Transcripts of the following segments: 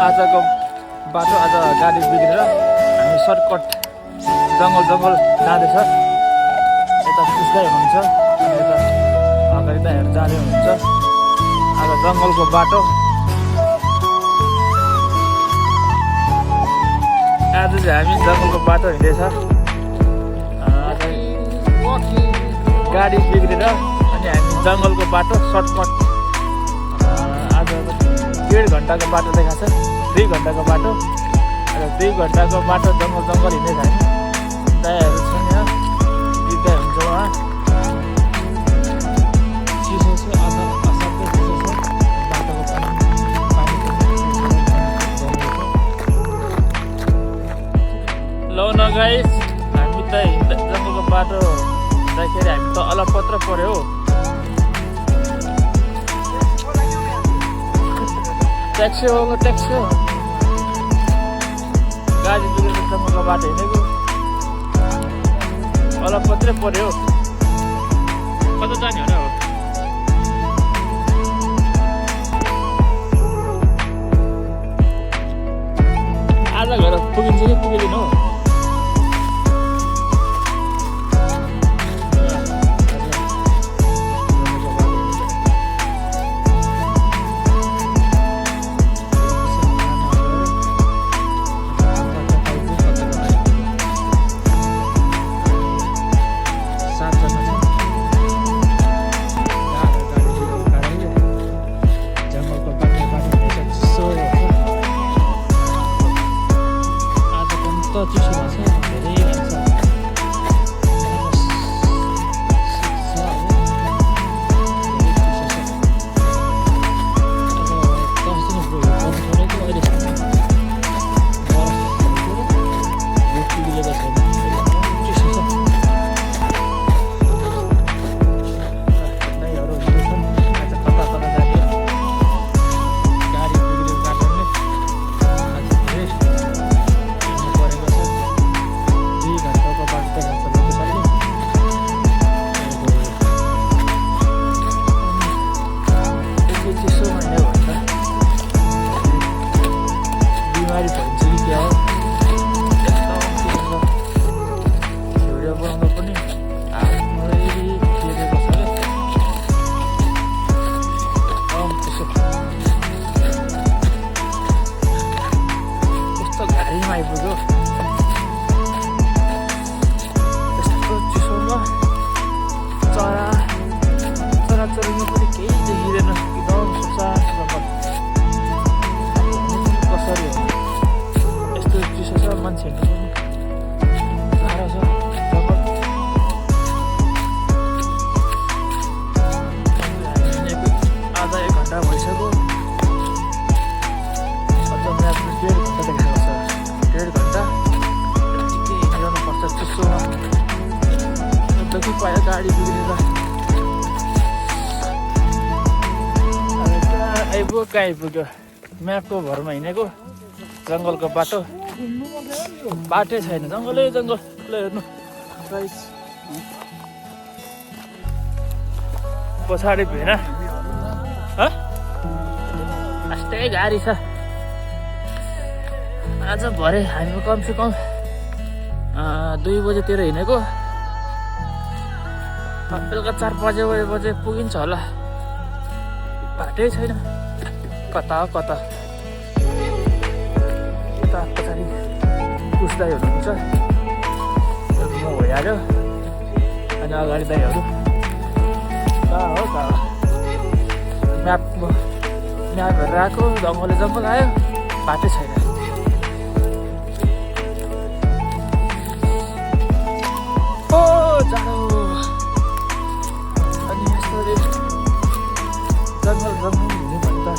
आजको बाटो आज गाडी बिग्रेर हामी सर्टकट जङ्गल जाँदैछ। यता पुस्दै हुनुहुन्छ अनि यता अगाडि त हेर जाँदै हुनुहुन्छ। आज जङ्गलको बाटो, आज चाहिँ हामी जङ्गलको बाटो हिँड्दैछ। गाडी बिग्रेर अनि हामी जङ्गलको बाटो सर्टकट आज 1.5 घन्टाको बाटो देखाएको छ, 2 घन्टाको बाटो। र 2 घन्टाको बाटो जङ्गल हिँड्दैछ हामी। दायाहरू छैन, बिग्दै हुन्छ उहाँ। चिसो छ, असाध्यै चिसो छ बाटोको पानी। लौ न गाइस, हामी त जङ्गलको बाटो हिँड्दाखेरि हामी त अलपत्र पर्यो हो। ट्याक्सी हो गाडी बिग्रेर जङ्गलको बाटो हिँडेको अलपत्रै पर्यो। कता जाने हो र हो? आज घर पुगिन्छ कि पुगिँदैन हो? चिसो भएको छ, धेरै लाग्छ। बिमारी भइन्छ कि क्या हो? एकदम चिसो छ। भिडियो बनाउँदा पनि हातमै खेलेको छ क्या, एकदम चिसो। कस्तो गाडीमा आइपुग्यो, यस्तो चिसोमा चराचुरुङ्गी पनि केही देखिँदैन, एकदम सुनसान जङ्गल। कसरी हो यस्तो चिसो छ, मान्छे हिँड्नु पनि गाह्रो छ जङ्गल। आधा 1 घन्टा भइसक्यो, अझ म्यापले 1.5 घन्टा देखाएको छ। 1.5 घन्टा यत्तिकै हिँडिरहनु पर्छ चिसोमा। कि पायो गाडी बिग्रेर आइपुग्यो। कहाँ आइपुग्यो? म्यापको भरमा हिँडेको जङ्गलको बाटै छैन, जङ्गलै जङ्गल। ल हेर्नु गाइस, पछाडि भेना यस्तै गाडी छ। आज भरे हामी कमसेकम 2 बजेतिर हिँडेको, बेलुका 4 बजे पुगिन्छ होला। बाटै छैन, कता कता यता पछाडि पुस्दै हुनुहुन्छ। म भइहाल्यो अनि अगाडि दाइहरू कहाँ हो म्याप हेरेर आएको। जङ्गल आयो, बाटै छैन। ओ जाडो, अनि यसरी जङ्गल हुने भन्दा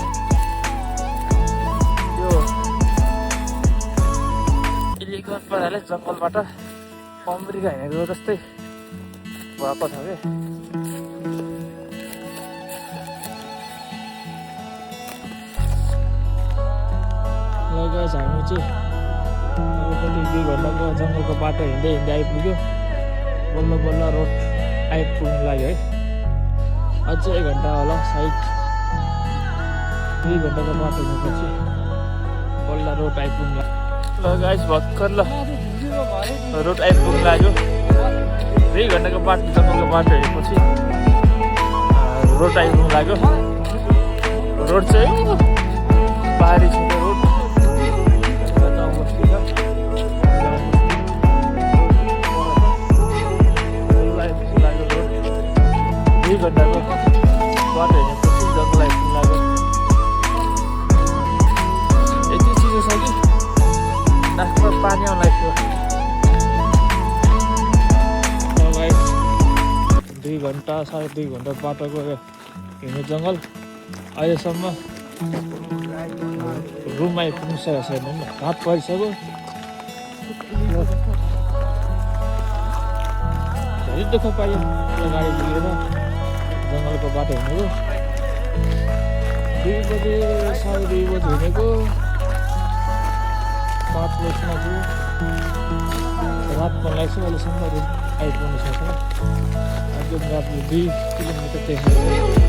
यो इलिगल पाराले जङ्गलबाट अमेरिका हिँडेको जस्तै भएको छ क्या। लगाएछ हामी चाहिँ कति 2 घन्टाको जङ्गलको बाटो हिँड्दै आइपुग्यो। बल्ल रोड आइपुग्नु लाग्यो है। अझै 1 घन्टा होला सायद, 2 घन्टाको बाटो हिँडेपछि बल्ल रोड आइपुग्ला ल गाइस भर्खर ल रोड आइपुग्नु लाग्यो 2 घन्टाको बाटो जङ्गलको बाटो हेरेपछि रोड आइपुग्नु लाग्यो रोड चाहिँ पहाडी क्षेत्र रोड गाउँबस्ती छ 2 घन्टाको बाटो हेरेपछि जङ्गल आइपुग्नु लाग्यो यति चिसो छ कि नाकमा पानी आउन लाग्यो 2 घन्टा 2.5 घन्टा बाटो गयो हिँड्ने जङ्गल अहिलेसम्म रुम आइपुग्नु सकेको छैन रात परिसक्यो धेरै दुःख पायो यो गाडी बिग्रेर जङ्गलको बाटो हिँडेको 2 बजे 2:30 बजे हिँडेको 5 बजीमा थियो रात मन लाग्छ अहिलेसम्म रुम आइपुग्नु सकेन एकदम रात 2 किलोमिटर देखाएको